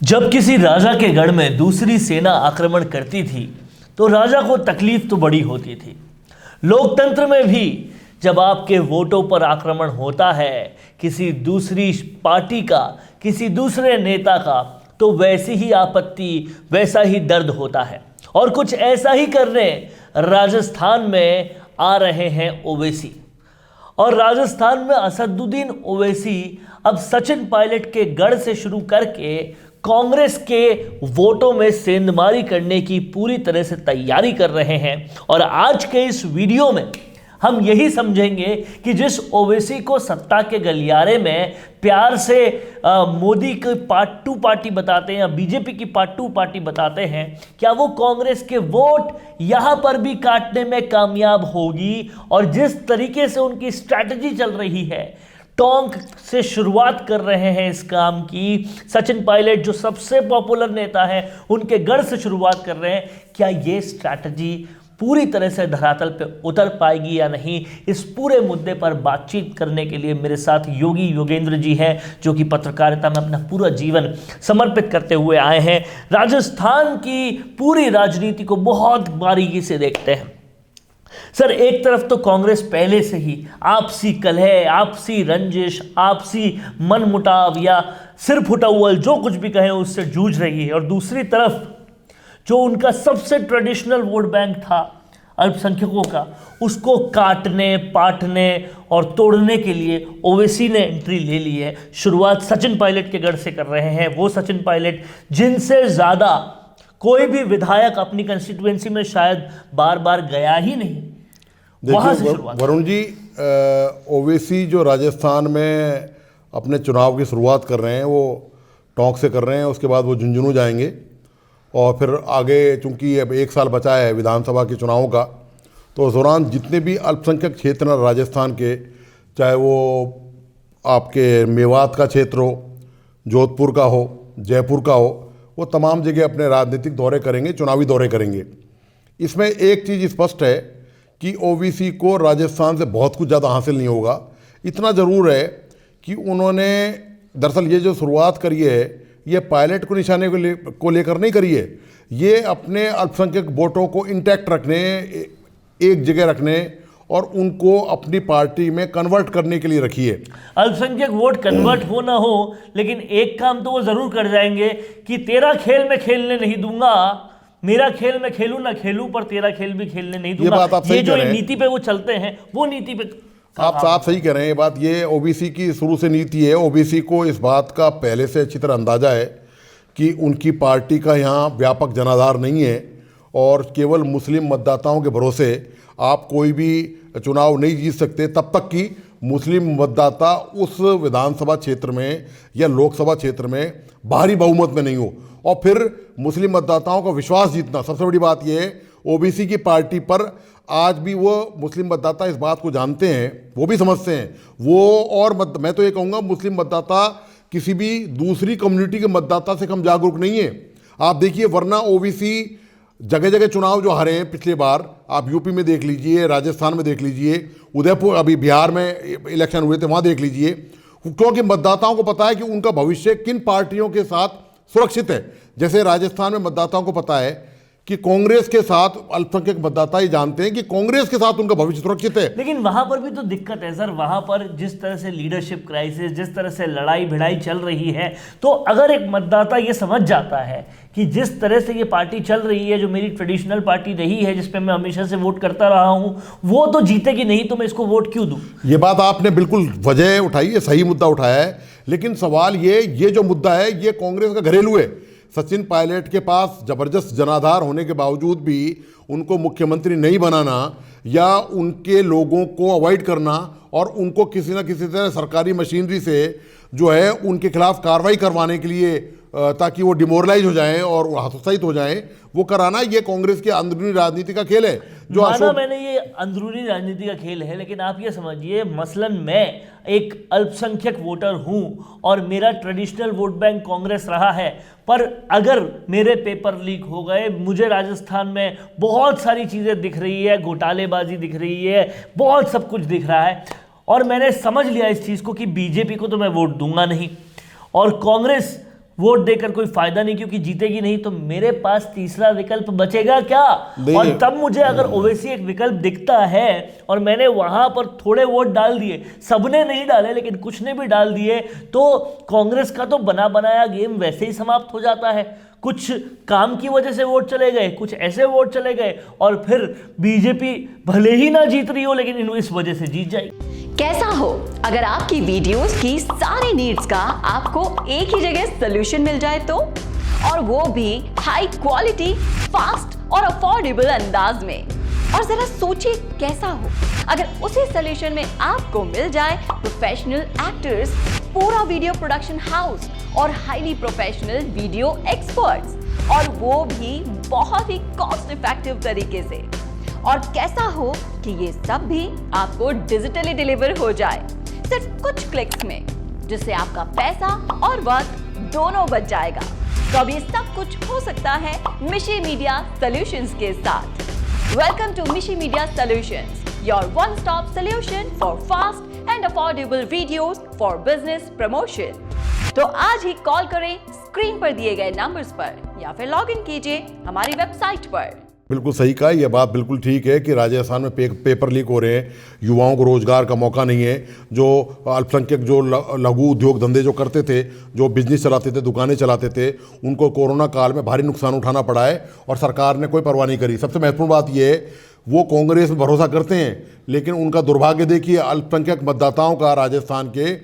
जब किसी राजा के गढ़ में दूसरी सेना आक्रमण करती थी तो राजा को तकलीफ तो बड़ी होती थी। लोकतंत्र में भी जब आपके वोटों पर आक्रमण होता है किसी दूसरी पार्टी का, किसी दूसरे नेता का, तो वैसी ही आपत्ति, वैसा ही दर्द होता है। और कुछ ऐसा ही करने राजस्थान में आ रहे हैं ओवैसी। और राजस्थान में असदुद्दीन ओवैसी अब सचिन पायलट के गढ़ से शुरू करके कांग्रेस के वोटों में सेंधमारी करने की पूरी तरह से तैयारी कर रहे हैं। और आज के इस वीडियो में हम यही समझेंगे कि जिस ओवैसी को सत्ता के गलियारे में प्यार से मोदी की पार्ट टू पार्टी बताते हैं या बीजेपी की पार्ट टू पार्टी बताते हैं, क्या वो कांग्रेस के वोट यहां पर भी काटने में कामयाब होगी? और जिस तरीके से उनकी स्ट्रैटेजी चल रही है, टोंक से शुरुआत कर रहे हैं इस काम की, सचिन पायलट जो सबसे पॉपुलर नेता हैं उनके गढ़ से शुरुआत कर रहे हैं, क्या ये स्ट्रैटेजी पूरी तरह से धरातल पे उतर पाएगी या नहीं? इस पूरे मुद्दे पर बातचीत करने के लिए मेरे साथ योगी योगेंद्र जी हैं, जो कि पत्रकारिता में अपना पूरा जीवन समर्पित करते हुए आए हैं, राजस्थान की पूरी राजनीति को बहुत बारीकी से देखते हैं। सर, एक तरफ तो कांग्रेस पहले से ही आपसी कलह, आपसी रंजिश, आपसी मनमुटाव या सिर फुटौल जो कुछ भी कहें उससे जूझ रही है, और दूसरी तरफ जो उनका सबसे ट्रेडिशनल वोट बैंक था अल्पसंख्यकों का, उसको काटने, पाटने और तोड़ने के लिए ओवैसी ने एंट्री ले ली है। शुरुआत सचिन पायलट के गढ़ से कर रहे हैं, वो सचिन पायलट जिनसे ज़्यादा कोई भी विधायक अपनी कंस्टिट्यूएंसी में शायद बार बार गया ही नहीं। वहां से शुरुआत। वरुण जी, ओवैसी जो राजस्थान में अपने चुनाव की शुरुआत कर रहे हैं वो टोंक से कर रहे हैं, उसके बाद वो झुंझुनू जाएंगे और फिर आगे, चूंकि अब 1 साल बचा है विधानसभा के चुनाव का, तो उस दौरान जितने भी अल्पसंख्यक क्षेत्र हैं राजस्थान के, चाहे वो आपके मेवात का क्षेत्र हो, जोधपुर का हो, जयपुर का हो, वो तमाम जगह अपने राजनीतिक दौरे करेंगे, चुनावी दौरे करेंगे। इसमें एक चीज़ स्पष्ट है कि ओवैसी को राजस्थान से बहुत कुछ ज़्यादा हासिल नहीं होगा। इतना ज़रूर है कि उन्होंने दरअसल ये जो शुरुआत करी है ये पायलट को निशाने को लेकर नहीं करी है, ये अपने अल्पसंख्यक वोटों को इंटैक्ट रखने, एक जगह रखने और उनको अपनी पार्टी में कन्वर्ट करने के लिए रखी है। अल्पसंख्यक वोट कन्वर्ट हो ना हो, लेकिन एक काम तो वो जरूर कर जाएंगे कि तेरा खेल मैं खेलने नहीं दूंगा, मेरा खेल मैं खेलूं ना खेलूं, पर तेरा खेल भी खेलने नहीं दूंगा। ये बात आप सही जो कह रहे हैं। नीति पे वो चलते हैं, वो नीति पे आप सही कह रहे हैं। ये बात, ये ओबीसी की शुरू से नीति है। ओबीसी को इस बात का पहले से अच्छी तरह अंदाजा है कि उनकी पार्टी का यहाँ व्यापक जनाधार नहीं है और केवल मुस्लिम मतदाताओं के भरोसे आप कोई भी चुनाव नहीं जीत सकते तब तक कि मुस्लिम मतदाता उस विधानसभा क्षेत्र में या लोकसभा क्षेत्र में भारी बहुमत में नहीं हो। और फिर मुस्लिम मतदाताओं का विश्वास जीतना, सबसे बड़ी बात यह है ओबीसी की पार्टी पर आज भी वो मुस्लिम मतदाता इस बात को जानते हैं, वो भी समझते हैं वो। और मैं तो ये कहूँगा मुस्लिम मतदाता किसी भी दूसरी कम्युनिटी के मतदाता से कम जागरूक नहीं है। आप देखिए, वरना ओबीसी जगह जगह चुनाव जो हारे हैं पिछले बार, आप यूपी में देख लीजिए, राजस्थान में देख लीजिए, उदयपुर, अभी बिहार में इलेक्शन हुए थे वहाँ देख लीजिए, क्योंकि मतदाताओं को पता है कि उनका भविष्य किन पार्टियों के साथ सुरक्षित है। जैसे राजस्थान में मतदाताओं को पता है कि कांग्रेस के साथ, अल्पसंख्यक मतदाता ही जानते हैं कि कांग्रेस के साथ उनका भविष्य सुरक्षित है। लेकिन वहां पर भी तो दिक्कत है सर, वहां पर जिस तरह से लीडरशिप क्राइसिस, जिस तरह से लड़ाई भिड़ाई चल रही है, तो अगर एक मतदाता ये समझ जाता है कि जिस तरह से ये पार्टी चल रही है, जो मेरी ट्रेडिशनल पार्टी रही है, जिस पे मैं हमेशा से वोट करता रहा हूं, वो तो जीतेगी नहीं, तो मैं इसको वोट क्यों दूं? ये बात आपने बिल्कुल वजह उठाई है, सही मुद्दा उठाया है। लेकिन सवाल ये जो मुद्दा है ये कांग्रेस का घरेलू है। सचिन पायलट के पास जबरदस्त जनाधार होने के बावजूद भी उनको मुख्यमंत्री नहीं बनाना या उनके लोगों को अवॉइड करना और उनको किसी न किसी तरह सरकारी मशीनरी से जो है उनके खिलाफ कार्रवाई करवाने के लिए, ताकि वो डिमोरलाइज हो जाएं और हतोत्साहित हो जाएं, वो कराना ये कांग्रेस की अंदरूनी राजनीति का खेल है। जो माना मैंने ये अंदरूनी राजनीति का खेल है, लेकिन आप ये समझिए, मसलन मैं एक अल्पसंख्यक वोटर हूं और मेरा ट्रेडिशनल वोट बैंक कांग्रेस रहा है, पर अगर मेरे पेपर लीक हो गए, मुझे राजस्थान में बहुत सारी चीज़ें दिख रही है, घोटालेबाजी दिख रही है, बहुत सब कुछ दिख रहा है, और मैंने समझ लिया इस चीज़ को कि बीजेपी को तो मैं वोट दूंगा नहीं और कांग्रेस वोट देकर कोई फायदा नहीं क्योंकि जीतेगी नहीं, तो मेरे पास तीसरा विकल्प बचेगा क्या? और तब मुझे अगर ओवैसी एक विकल्प दिखता है और मैंने वहां पर थोड़े वोट डाल दिए, सबने नहीं डाले लेकिन कुछ ने भी डाल दिए, तो कांग्रेस का तो बना बनाया गेम वैसे ही समाप्त हो जाता है। कुछ काम की वजह से वोट चले गए, कुछ ऐसे वोट चले गए, और फिर बीजेपी भले ही ना जीत रही हो लेकिन इस वजह से जीत जाएगी। कैसा हो अगर आपकी वीडियोस की सारी नीड्स का आपको एक ही जगह सॉल्यूशन मिल जाए तो, और वो भी हाई क्वालिटी, फास्ट और अफोर्डेबल अंदाज में। और जरा सोचिए कैसा हो अगर उसी सॉल्यूशन में आपको मिल जाए प्रोफेशनल एक्टर्स, पूरा वीडियो प्रोडक्शन हाउस और हाईली प्रोफेशनल वीडियो एक्सपर्ट्स, और वो भी बहुत ही कॉस्ट इफेक्टिव तरीके से। और कैसा हो कि ये सब भी आपको डिजिटली डिलीवर हो जाए सिर्फ कुछ क्लिक्स में, जिससे आपका पैसा और वक्त दोनों बच जाएगा। तो अब ये सब कुछ हो सकता है मिशी मीडिया सॉल्यूशंस के साथ। वेलकम टू मिशी media solutions, your one stop solution for fast and affordable videos for business promotion. तो आज ही कॉल करें स्क्रीन पर दिए गए नंबर्स पर या फिर लॉग इन कीजिए हमारी वेबसाइट पर। बिल्कुल सही कहा, यह बात बिल्कुल ठीक है कि राजस्थान में पेपर लीक हो रहे हैं, युवाओं को रोजगार का मौका नहीं है। जो अल्पसंख्यक जो लघु उद्योग धंधे जो करते थे, जो बिजनेस चलाते थे, दुकानें चलाते थे, उनको कोरोना काल में भारी नुकसान उठाना पड़ा है और सरकार ने कोई परवाह नहीं करी। सबसे महत्वपूर्ण बात यह है, वो कांग्रेस में भरोसा करते हैं, लेकिन उनका दुर्भाग्य देखिए अल्पसंख्यक मतदाताओं का राजस्थान के,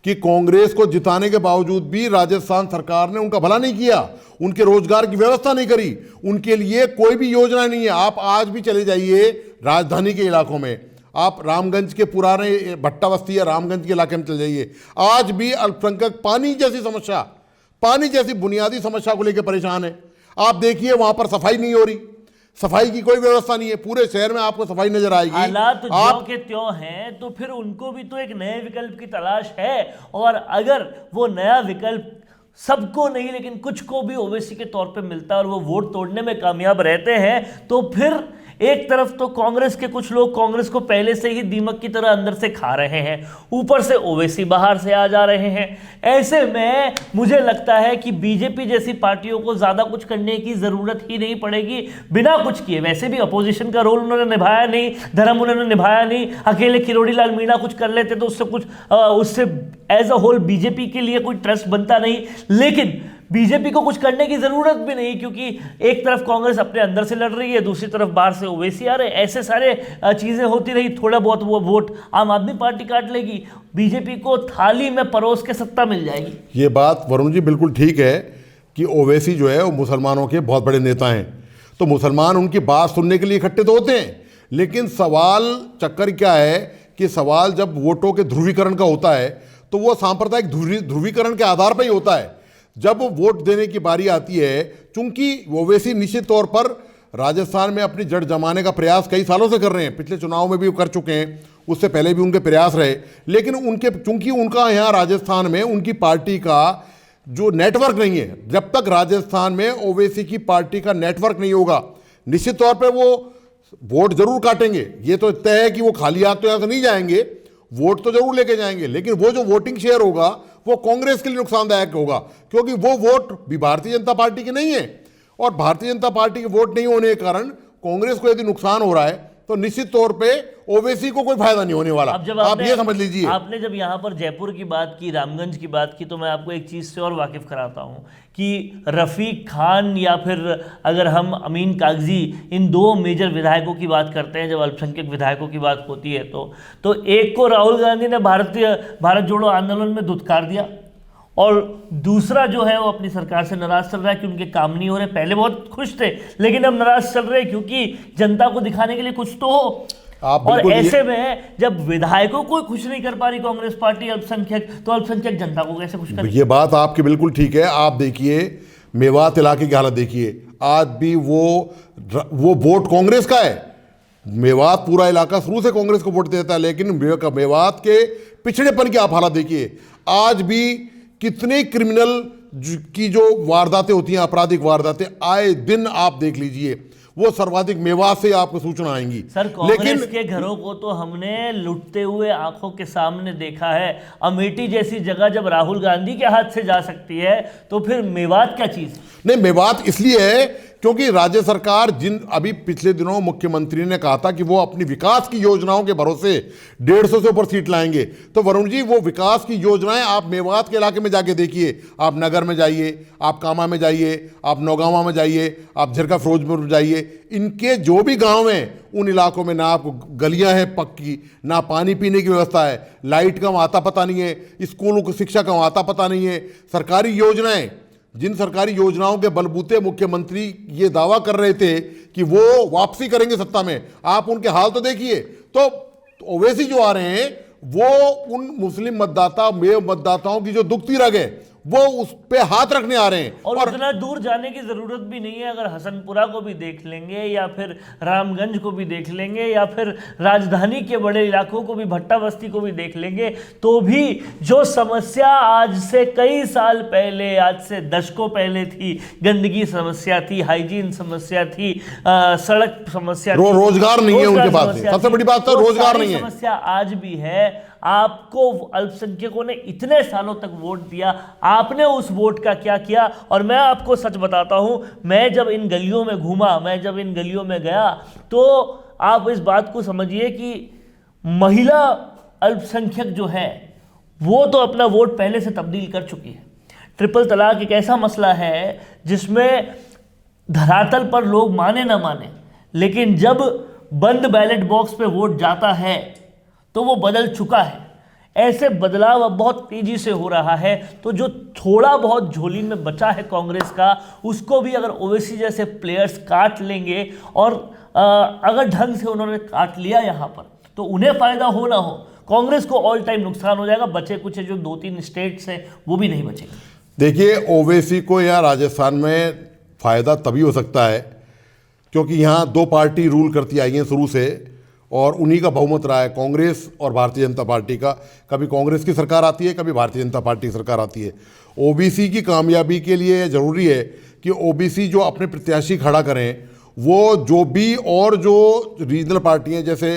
कि कांग्रेस को जिताने के बावजूद भी राजस्थान सरकार ने उनका भला नहीं किया, उनके रोजगार की व्यवस्था नहीं करी, उनके लिए कोई भी योजना नहीं है। आप आज भी चले जाइए राजधानी के इलाकों में, आप रामगंज के पुराने भट्टा बस्ती या रामगंज के इलाके में चले जाइए, आज भी अल्पसंख्यक पानी जैसी समस्या, पानी जैसी बुनियादी समस्या को लेकर परेशान है। आप देखिए वहां पर सफाई नहीं हो रही, सफाई की कोई व्यवस्था नहीं है, पूरे शहर में आपको सफाई नजर आएगी। हालात ज्यों के त्यों हैं, तो फिर उनको भी तो एक नए विकल्प की तलाश है, और अगर वो नया विकल्प सबको नहीं लेकिन कुछ को भी ओवैसी के तौर पे मिलता है और वो वोट तोड़ने में कामयाब रहते हैं, तो फिर एक तरफ तो कांग्रेस के कुछ लोग कांग्रेस को पहले से ही दीमक की तरह अंदर से खा रहे हैं, ऊपर से ओवैसी बाहर से आ जा रहे हैं। ऐसे में मुझे लगता है कि बीजेपी जैसी पार्टियों को ज्यादा कुछ करने की जरूरत ही नहीं पड़ेगी बिना कुछ किए। वैसे भी अपोजिशन का रोल उन्होंने निभाया नहीं, धर्म उन्होंने निभाया नहीं, अकेले किरोड़ी लाल मीणा कुछ कर लेते तो उससे एज अ होल बीजेपी के लिए कोई ट्रस्ट बनता नहीं। लेकिन बीजेपी को कुछ करने की जरूरत भी नहीं, क्योंकि एक तरफ कांग्रेस अपने अंदर से लड़ रही है, दूसरी तरफ बाहर से ओवैसी आ रहे, ऐसे सारे चीजें होती रही, थोड़ा बहुत वो वोट आम आदमी पार्टी काट लेगी, बीजेपी को थाली में परोस के सत्ता मिल जाएगी। ये बात वरुण जी बिल्कुल ठीक है कि ओवैसी जो है वो मुसलमानों के बहुत बड़े नेता हैं, तो मुसलमान उनकी बात सुनने के लिए इकट्ठे तो होते हैं, लेकिन सवाल चक्कर क्या है कि सवाल जब वोटों के ध्रुवीकरण का होता है तो वो सांप्रदायिक ध्रुवीकरण के आधार पर ही होता है। जब वोट देने की बारी आती है, चूंकि ओवैसी निश्चित तौर पर राजस्थान में अपनी जड़ जमाने का प्रयास कई सालों से कर रहे हैं, पिछले चुनाव में भी कर चुके हैं, उससे पहले भी उनके प्रयास रहे, लेकिन चूंकि उनका यहाँ राजस्थान में उनकी पार्टी का जो नेटवर्क नहीं है, जब तक राजस्थान में ओवैसी की पार्टी का नेटवर्क नहीं होगा, निश्चित तौर पर वो वोट जरूर काटेंगे। ये तो तय है कि वो खाली हाथ तो यहाँ से नहीं जाएंगे, वोट तो जरूर लेके जाएंगे, लेकिन वो जो वोटिंग शेयर होगा वो कांग्रेस के लिए नुकसानदायक होगा, क्योंकि वो वोट भी भारतीय जनता पार्टी के नहीं है, और भारतीय जनता पार्टी के वोट नहीं होने के कारण कांग्रेस को यदि नुकसान हो रहा है तो निश्चित तौर पे ओवैसी को कोई फायदा नहीं होने वाला। अब जब आप ये समझ लीजिए। आपने जब यहाँ पर जयपुर की बात की, रामगंज की बात की, तो मैं आपको एक चीज़ से और वाकिफ कराता हूँ कि रफ़ीक खान या फिर अगर हम अमीन कागजी, इन दो मेजर विधायकों की बात करते हैं, जब अल्पसंख्यक विधायकों की बात होती है तो एक को राहुल गांधी ने भारत जोड़ो आंदोलन में धुतकार दिया, और दूसरा जो है वो अपनी सरकार से नाराज चल रहा है कि उनके काम नहीं हो रहे। पहले बहुत खुश थे लेकिन अब नाराज चल रहे हैं क्योंकि जनता को दिखाने के लिए कुछ तो हो। और ऐसे में जब विधायकों को खुश नहीं कर पा रही कांग्रेस पार्टी अल्पसंख्यक, तो अल्पसंख्यक जनता को कैसे खुश करेगी? ये बात आपकी बिल्कुल ठीक है। आप देखिए मेवात इलाके की हालत देखिए, आज भी वो वोट कांग्रेस का है। मेवात पूरा इलाका शुरू से कांग्रेस को वोट देता है, लेकिन मेवात के पिछड़ेपन की आप हालत देखिए। आज भी कितने क्रिमिनल की जो वारदातें होती हैं, आपराधिक वारदातें, आए दिन आप देख लीजिए। वो सर्वाधिक मेवात से आपको सूचना आएंगी। सर, कांग्रेस के घरों को तो हमने लुटते हुए आंखों के सामने देखा है। अमेठी जैसी जगह जब राहुल गांधी के हाथ से जा सकती है तो फिर मेवात क्या चीज? नहीं, मेवात इसलिए है क्योंकि राज्य सरकार अभी पिछले दिनों मुख्यमंत्री ने कहा था कि वो अपनी विकास की योजनाओं के भरोसे 150 से ऊपर सीट लाएंगे। तो वरुण जी, वो विकास की योजनाएं आप मेवात के इलाके में जाके देखिए, आप नगर में जाइए, आप कामा में जाइए, आप नौगांवा में जाइए, आप झरका फिरोजपुर में जाइए, इनके जो भी गांव हैं उन इलाकों में ना आपको गलियां हैं पक्की, ना पानी पीने की व्यवस्था है, लाइट का आता पता नहीं है, स्कूलों की शिक्षा का आता पता नहीं है। सरकारी योजनाएं, जिन सरकारी योजनाओं के बलबूते मुख्यमंत्री ये दावा कर रहे थे कि वो वापसी करेंगे सत्ता में, आप उनके हाल तो देखिए। तो ओवैसी जो आ रहे हैं वो उन मुस्लिम मतदाताओं की जो दुखती रग है वो उस पे हाथ रखने आ रहे हैं। और उतना दूर जाने की जरूरत भी नहीं है। अगर हसनपुरा को भी देख लेंगे या फिर रामगंज को भी देख लेंगे या फिर राजधानी के बड़े इलाकों को भी, भट्टा बस्ती को भी देख लेंगे, तो भी जो समस्या आज से कई साल पहले, आज से दशकों पहले थी, गंदगी समस्या थी, हाइजीन समस्या थी, सड़क समस्या थी, रोजगार नहीं है उनके पास। सबसे बड़ी बात तो रोजगार नहीं है। समस्या आज भी है। आपको अल्पसंख्यकों ने इतने सालों तक वोट दिया, आपने उस वोट का क्या किया? और मैं आपको सच बताता हूं, मैं जब इन गलियों में घूमा, मैं जब इन गलियों में गया, तो आप इस बात को समझिए कि महिला अल्पसंख्यक जो है वो तो अपना वोट पहले से तब्दील कर चुकी है। ट्रिपल तलाक एक ऐसा मसला है जिसमें धरातल पर लोग माने ना माने, लेकिन जब बंद बैलेट बॉक्स पे वोट जाता है तो वो बदल चुका है। ऐसे बदलाव अब बहुत तेजी से हो रहा है। तो जो थोड़ा बहुत झोली में बचा है कांग्रेस का, उसको भी अगर ओवैसी जैसे प्लेयर्स काट लेंगे, और अगर ढंग से उन्होंने काट लिया यहाँ पर, तो उन्हें फायदा हो ना हो, कांग्रेस को ऑल टाइम नुकसान हो जाएगा। बचे कुछ जो 2-3 स्टेट्स हैं वो भी नहीं बचेंगे। देखिए, ओवैसी को यहाँ राजस्थान में फायदा तभी हो सकता है क्योंकि यहाँ 2 पार्टी रूल करती आई हैं शुरू से, और उन्हीं का बहुमत रहा है, कांग्रेस और भारतीय जनता पार्टी का। कभी कांग्रेस की सरकार आती है, कभी भारतीय जनता पार्टी की सरकार आती है। ओबीसी की कामयाबी के लिए ज़रूरी है कि ओबीसी जो अपने प्रत्याशी खड़ा करें, वो जो भी और जो रीजनल पार्टी हैं, जैसे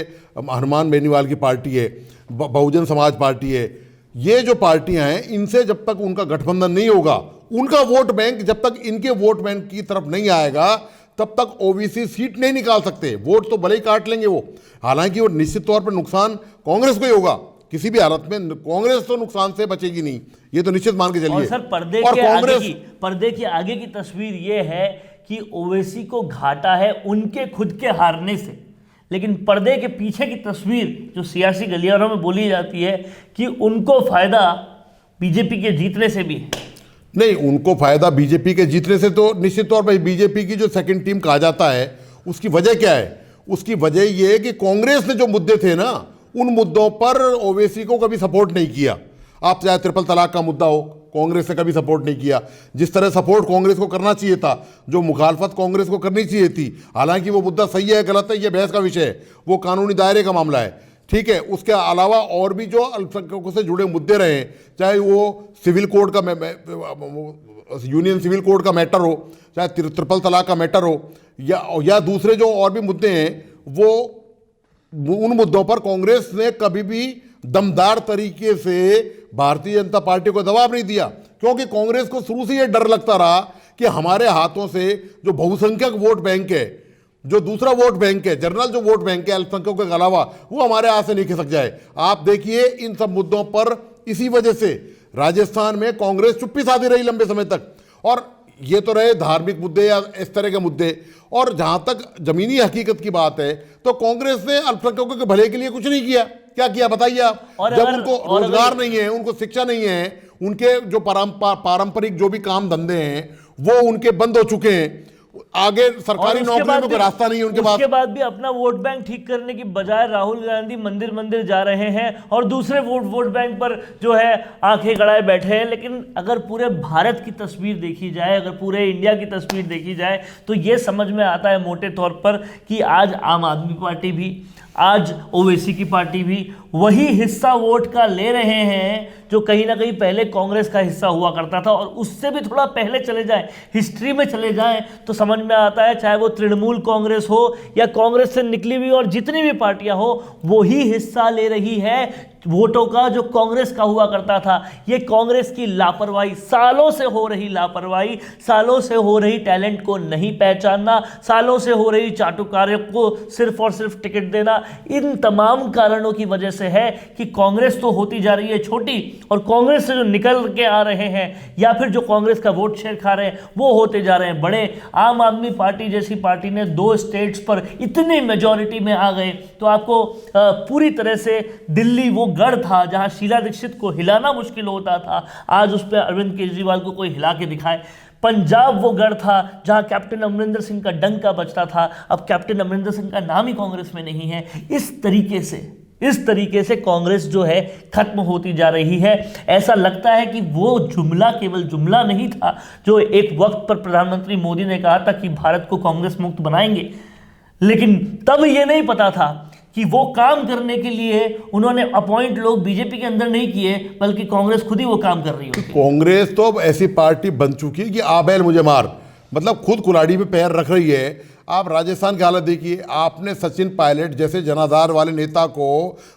हनुमान बेनीवाल की पार्टी है, बहुजन समाज पार्टी है, ये जो पार्टियां हैं, इनसे जब तक उनका गठबंधन नहीं होगा, उनका वोट बैंक जब तक इनके वोट बैंक की तरफ नहीं आएगा, तब तक ओबीसी सीट नहीं निकाल सकते। वोट तो भले ही काट लेंगे वो, हालांकि वो निश्चित तौर पर नुकसान कांग्रेस को ही होगा। किसी भी हालत में कांग्रेस तो नुकसान से बचेगी नहीं, ये तो निश्चित मान के चलिए। और सर, पर्दे के आगे की तस्वीर ये है कि ओवैसी को घाटा है उनके खुद के हारने से, लेकिन पर्दे के पीछे की तस्वीर जो सियासी गलियारों में बोली जाती है कि उनको फायदा बीजेपी के जीतने से भी है। नहीं, उनको फायदा बीजेपी के जीतने से तो निश्चित तौर पर बीजेपी की जो सेकंड टीम कहा जाता है, उसकी वजह क्या है? उसकी वजह यह है कि कांग्रेस ने जो मुद्दे थे ना, उन मुद्दों पर ओवैसी को कभी सपोर्ट नहीं किया। आप चाहे ट्रिपल तलाक का मुद्दा हो, कांग्रेस ने कभी सपोर्ट नहीं किया। जिस तरह सपोर्ट कांग्रेस को करना चाहिए था, जो मुखालफत कांग्रेस को करनी चाहिए थी, हालांकि वो मुद्दा सही है गलत है, ये बहस का विषय है, वो कानूनी दायरे का मामला है, ठीक है। उसके अलावा और भी जो अल्पसंख्यकों से जुड़े मुद्दे रहे, चाहे वो सिविल कोड का यूनियन सिविल कोड का मैटर हो, चाहे ट्रिपल तलाक का मैटर हो, या दूसरे जो और भी मुद्दे हैं, वो उन मुद्दों पर कांग्रेस ने कभी भी दमदार तरीके से भारतीय जनता पार्टी को दबाव नहीं दिया, क्योंकि कांग्रेस को शुरू से ये डर लगता रहा कि हमारे हाथों से जो बहुसंख्यक वोट बैंक है, जो दूसरा वोट बैंक है, जनरल जो वोट बैंक है अल्पसंख्यकों के अलावा, वो हमारे हाथ से नहीं खिसक जाए। आप देखिए, इन सब मुद्दों पर इसी वजह से राजस्थान में कांग्रेस चुप्पी साधी रही लंबे समय तक। और ये तो रहे धार्मिक मुद्दे या इस तरह के मुद्दे, और जहां तक जमीनी हकीकत की बात है तो कांग्रेस ने अल्पसंख्यकों के भले के लिए कुछ नहीं किया। क्या किया बताइए आप? जब उनको रोजगार नहीं है, उनको शिक्षा नहीं है, उनके जो पारंपरिक जो भी काम धंधे हैं वो उनके बंद हो चुके हैं, आगे सरकारी नौकरी में कोई रास्ता नहीं है उनके पास। उसके बाद भी अपना वोट बैंक ठीक करने की बजाय राहुल गांधी मंदिर मंदिर जा रहे हैं और दूसरे वोट बैंक पर जो है आंखें गड़ाए बैठे हैं। लेकिन अगर पूरे भारत की तस्वीर देखी जाए, अगर पूरे इंडिया की तस्वीर देखी जाए, तो ये समझ में आता है मोटे तौर पर कि आज आम आदमी पार्टी भी, आज ओवैसी की पार्टी भी वही हिस्सा वोट का ले रहे हैं जो कहीं ना कहीं पहले कांग्रेस का हिस्सा हुआ करता था। और उससे भी थोड़ा पहले चले जाएं, हिस्ट्री में चले जाएं, तो समझ में आता है चाहे वो तृणमूल कांग्रेस हो या कांग्रेस से निकली हुई और जितनी भी पार्टियां हो, वही हिस्सा ले रही है वोटों का जो कांग्रेस का हुआ करता था। ये कांग्रेस की लापरवाही, सालों से हो रही लापरवाही, सालों से हो रही टैलेंट को नहीं पहचानना, सालों से हो रही चाटुकार्य को सिर्फ और सिर्फ टिकट देना, इन तमाम कारणों की वजह से है कि कांग्रेस तो होती जा रही है छोटी, और कांग्रेस से जो निकल के आ रहे हैं या फिर जो कांग्रेस का वोट शेयर खा रहे हैं वो होते जा रहे हैं बड़े। आम आदमी पार्टी जैसी पार्टी ने 2 स्टेट्स पर इतनी मेजॉरिटी में आ गए, तो आपको पूरी तरह से दिल्ली वो गढ़ था जहां शीला दीक्षित को हिलाना मुश्किल होता था, आज उस पर अरविंद केजरीवाल को कोई हिला के दिखाए। पंजाब वो गढ़ था जहां कैप्टन अमरिंदर सिंह का डंका बजता था, अब कैप्टन अमरिंदर सिंह का नाम ही कांग्रेस में नहीं है। इस तरीके से कांग्रेस जो है खत्म होती जा रही है। ऐसा लगता है कि वो जुमला केवल जुमला नहीं था जो एक वक्त पर प्रधानमंत्री मोदी ने कहा था कि भारत को कांग्रेस मुक्त बनाएंगे, लेकिन तब ये नहीं पता था कि वो काम करने के लिए उन्होंने अपॉइंट लोग बीजेपी के अंदर नहीं किए, बल्कि कांग्रेस खुद ही वो काम कर रही है। कांग्रेस तो अब ऐसी पार्टी बन चुकी है कि आ बैल मुझे मार, मतलब खुद कुल्हाड़ी पे पैर रख रही है। आप राजस्थान की हालत देखिए, आपने सचिन पायलट जैसे जनाधार वाले नेता को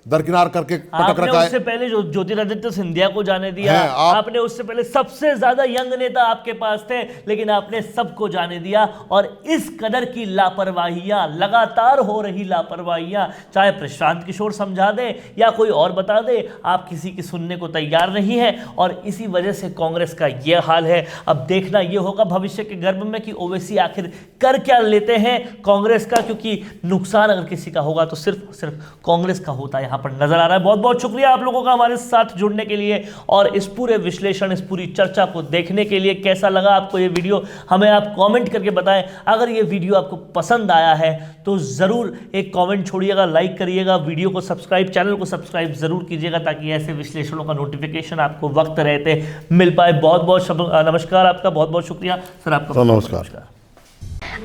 दरकिनार करके पटक रखा है। उससे पहले जो ज्योतिरादित्य सिंधिया को जाने दिया, आपने उससे पहले सबसे ज्यादा यंग नेता आपके पास थे, लेकिन आपने सबको जाने दिया। और इस कदर की लापरवाहियां, लगातार हो रही लापरवाहियां, चाहे प्रशांत किशोर समझा दे या कोई और बता दे, आप किसी की सुनने को तैयार नहीं है। और इसी वजह से कांग्रेस का यह हाल है। अब देखना यह होगा भविष्य के गर्भ में कि ओवैसी आखिर कर क्या लेते हैं कांग्रेस का, क्योंकि नुकसान अगर किसी का होगा तो सिर्फ कांग्रेस का होता है, यहां पर नजर आ रहा है। बहुत बहुत शुक्रिया आप लोगों का हमारे साथ जुड़ने के लिए और इस पूरे विश्लेषण, इस पूरी चर्चा को देखने के लिए। कैसा लगा आपको ये वीडियो, हमें आप कमेंट करके बताएं। अगर ये वीडियो आपको पसंद आया है तो जरूर एक कमेंट छोड़िएगा, लाइक करिएगा, वीडियो को सब्सक्राइब, चैनल को सब्सक्राइब जरूर कीजिएगा ताकि ऐसे विश्लेषणों का नोटिफिकेशन आपको वक्त रहते मिल पाए। बहुत बहुत नमस्कार, आपका बहुत बहुत शुक्रिया सर, आपका नमस्कार।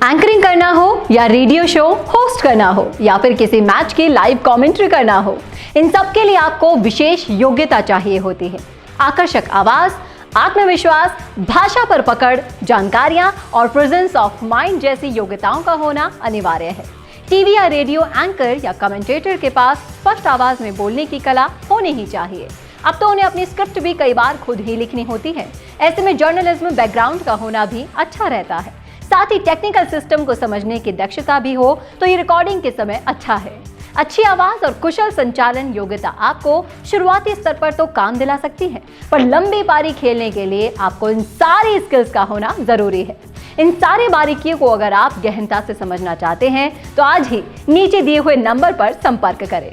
एंकरिंग करना हो या रेडियो शो होस्ट करना हो या फिर किसी मैच की लाइव कमेंट्री करना हो, इन सब के लिए आपको विशेष योग्यता चाहिए होती है। आकर्षक आवाज, आत्मविश्वास, भाषा पर पकड़, जानकारियां और प्रेजेंस ऑफ माइंड जैसी योग्यताओं का होना अनिवार्य है। टीवी या रेडियो एंकर या कमेंटेटर के पास स्पष्ट आवाज में बोलने की कला होनी ही चाहिए। अब तो उन्हें अपनी स्क्रिप्ट भी कई बार खुद ही लिखनी होती है। ऐसे में जर्नलिज्म बैकग्राउंड का होना भी अच्छा रहता है। साथ ही टेक्निकल सिस्टम को समझने की दक्षता भी हो तो ये रिकॉर्डिंग के समय अच्छा है। अच्छी आवाज और कुशल संचालन योग्यता आपको शुरुआती स्तर पर तो काम दिला सकती है, पर लंबी पारी खेलने के लिए आपको इन सारी स्किल्स का होना जरूरी है। इन सारी बारीकियों को अगर आप गहनता से समझना चाहते हैं तो आज ही नीचे दिए हुए नंबर पर संपर्क करें।